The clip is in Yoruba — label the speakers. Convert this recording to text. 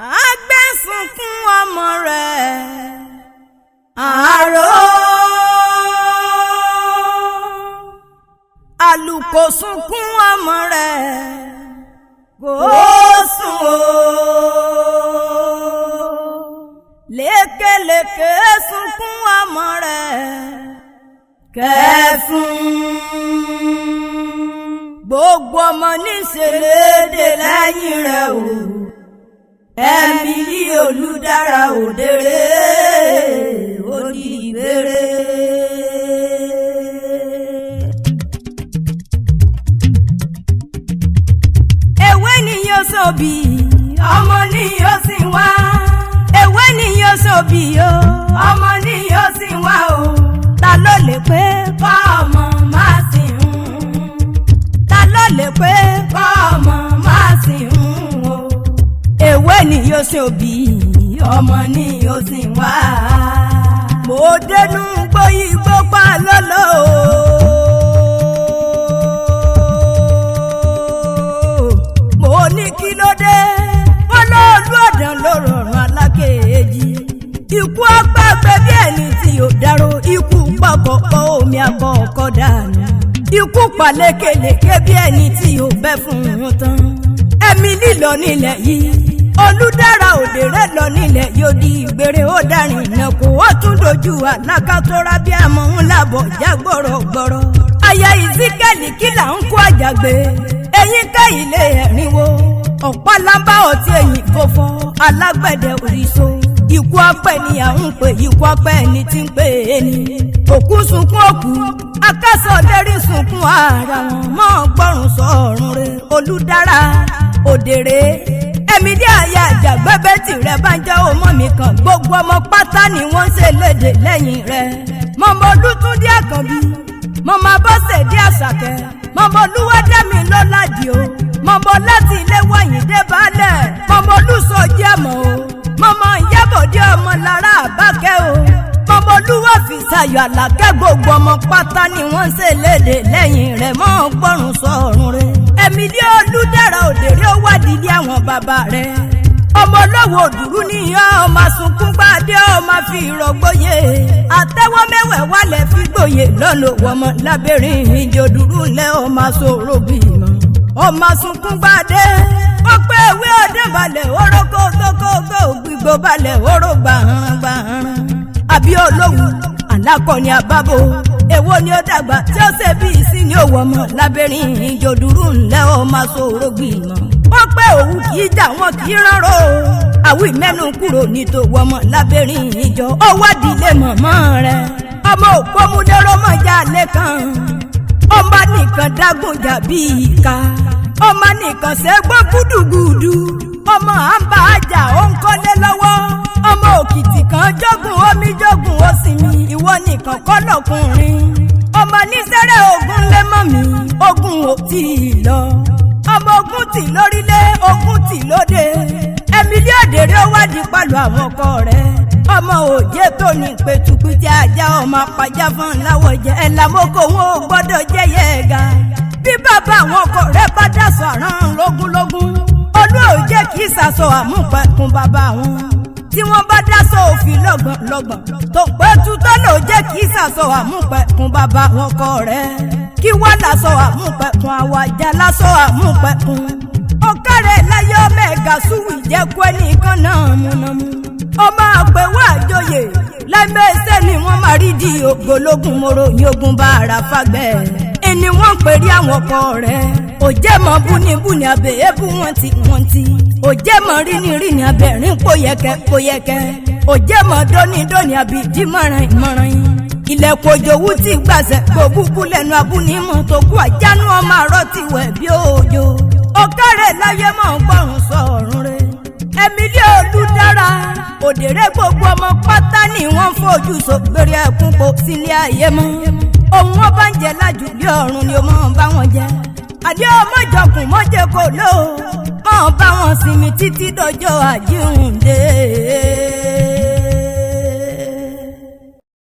Speaker 1: àgbẹ̀ sunkún ọmọ rẹ̀ àárò àlùkò sunkún ọmọ rẹ̀ kò sùn o lékelèké sunkún ọmọ rẹ̀ kẹfún gbogbo ọmọ níṣẹlẹdẹ lẹ́yìn rẹ̀ o Emily Olùdára òdèrè òdì ìbéèrè. Ewé ni yóò sọ̀bì ọmọ ni yóò sì wá. Ewé ni yóò sọ̀bì o ọmọ ni yóò sì wá o. Ta ló lè pé kọ́ ọmọ máa sì ń? Ta ló lè pé kọ́ ọmọ máa sì ń o? Ewé ni yóò ṣe òbí ọmọ ni yóò sì wá. Mo dénú gbóyí gbópa lọ́lọ́ o. Mo ní kí ló dé wọ́n lọ́ọ́lú ọ̀dàn ló rọrùn alákèéjì. Ikú agbágbé bí ẹni tí yóò dárò, ikú pọ̀pọ̀pọ̀ omi àkọ́kọ́ dànù. Ikú pàlékelèké bí ẹni tí yóò bẹ́ fún un tán. Emily lọ nílẹ̀ yìí Olùdára òdèrè lọ nílẹ̀ yóò di ìgbèrè ó darin ìnàkó ó tún dojú àlákà tó ra bí àmọ́ ń làbọ̀ já gbọ̀rọ̀gbọ̀rọ̀. Aya Ìsíkẹ́lì kí là ń kó àjàgbé ẹ̀yìn ká ilé ẹ̀rínwó ọ̀pá lábá ọtí ẹ̀yìn kò fọ́ alágbẹ̀dẹ òrìṣó. Ikú apẹ́ ni à ń pè, ikú apẹ́ ni tí ń pè é ni. Òkú sunkún òkú akásọ̀ lérí sunkún ara wọn mọ́ gbọ́rùn sọ̀rùn rẹ̀ Olùdára òdèrè. Emily aya àjàgbẹ́bẹ́ tìrẹ bá ń jẹ́ ọmọ mi kan gbogbo ọmọ pátá ni wọ́n ń ṣe léde lẹ́yìn rẹ̀. Mọ̀mọ́ Olútúndé Àkànbí, mọ̀mọ́ Abọ́sẹ̀dé Àṣàkẹ́, mọ̀mọ́ Olúwádẹ́mi Lọ́ládì o, mọ̀mọ́ láti ilé Wàyíndé Baálẹ̀, mọ̀mọ́ Olúsọjí Àmọ̀ o, mọ̀mọ́ Ìyábọ̀dé Ọmọlára Àbákẹ́ o, mọ̀mọ́ Olúwàfíṣayọ̀ Àlàkẹ́ gbogbo ọmọ pátá ni wọ́n ń ṣe léde lẹ́yìn rẹ̀ mọ́ gbọ́rùn sọ̀rùn rẹ̀. Emily Olùdára òdèrè ó wádìí ilé àwọn bàbá rẹ̀. Ọmọ olówó òdùrú níyàn ọmọ sunkún gbàdé ọmọ fi ìrọ̀gbóyè. Àtẹ́wọ́ mẹ́wẹ̀ẹ́ wálẹ̀ fi gbòye lọ́nà ọmọ lábẹ́rìn ìjòdùrú ńlẹ̀ ọmọ sòrò bímọ. Ọmọ sunkún gbàdé ó pé ewé ọdẹ balẹ̀ oró kókókókó gbígbó balẹ̀ oró gbàhán. Àbí olówó alákọ̀ọ́ni àbábò èwo ni ó dàgbà tí ó ṣe bí ìsín ní òwò ọmọ lábẹ́rìn ìjòdùrú ńlẹ̀ ọmọ sòrò bímọ. Wọ́n pé òwú kì í jà wọ́n kì í ránró àwí mẹ́nu kúrò ní tòwú ọmọ lábẹ́rìn ìjọ ó wádìí lé mọ̀mọ́ rẹ̀. Ọmọ òpómúlérò mọ̀já lẹ́kàn ọmọ nìkan dágùnjà bí ìka ọmọ nìkan ṣẹ́gbọ́n gúdúgúdú ọmọ àǹbá àjà ó ń kọ́lé lọ́wọ́ ọmọ òkìtì kan jogun omi jogun ó sì mi ìwọ nìkan kọ́ lọ́kùnrin ọmọ nísẹ́rẹ́ ogun lé mọ́ mi ogun ò tí ì lọ ọmọ ogun tì lórílẹ̀ ogun tì lóde. Emily òdèrè ó wádìí pàlọ́ àwọn ọkọ rẹ̀ ọmọ òjé tó ní pẹ̀tùpìtì ajá ọmọ apájá fún láwọ̀ jẹ́ ẹ̀ làmókò wọn ò gbọ́dọ̀ jẹ́ yẹ̀ẹ́gà. Bí bàbá àwọn ọkọ rẹ̀ bá dàsọ àrán lógúnlógún olú òjé kì í sàsọ àmúpẹ̀kun bàbá wọn. Tí wọ́n bá dásọ òfin lọ́gbọ̀nlọ́gbọ̀n tó pẹ́ tutọ́ ló jẹ́ kì í sàsọ àmúpẹ̀kun bàbá àwọn ọkọ rẹ̀. Kí wọ́n lásọ àmúpẹ̀kun àwàjà lásọ àmúpẹ̀kun. Ọ̀kàrẹ̀ láyé mẹ́ga súwì jẹ́ kó ẹnìkan náà múnamú. Ọmọ àpẹ̀wọ́ àjọyè lẹ́mẹ̀ẹ́sẹ̀ ni wọ́n máa rí di ògbólógún moro ní ogun bá ara fagbẹ́. Ẹni wọ́n ń pèrè àwọn ọkọ rẹ̀. Òjé mọ búnibúni àbẹ̀yẹ́bù wọ́n ti. Òjé mọ ríniríni àbẹ̀rín pòyẹ̀kẹ́. Òjé mọ dónídóní àbìdí mọ̀ràn. Ilẹ̀kùn òjòwú ti gbàṣẹ kò búkú lẹ́nu abúnímọ̀ tó kú àjánú ọmọ àrọ́ ti wẹ̀ bí òjò. Ọ̀kàrẹ̀ láyé mọ̀ ń gbọ́rùn sọ̀rùn rẹ̀. Emily Olùdára òdèrè gbogbo ọmọ pátá ni wọ́n fojú sògbèrè ẹkún kò sílé ayé mọ́. Òun wọn bá ń jẹ lájúlé ọ̀run ni ó mọ̀ bá wọn jẹ. Àdé ọmọ ìjọkùn mọ́jẹ kò lò mọ̀ bá wọn sinmi títí dọjọ́ àjíǹde.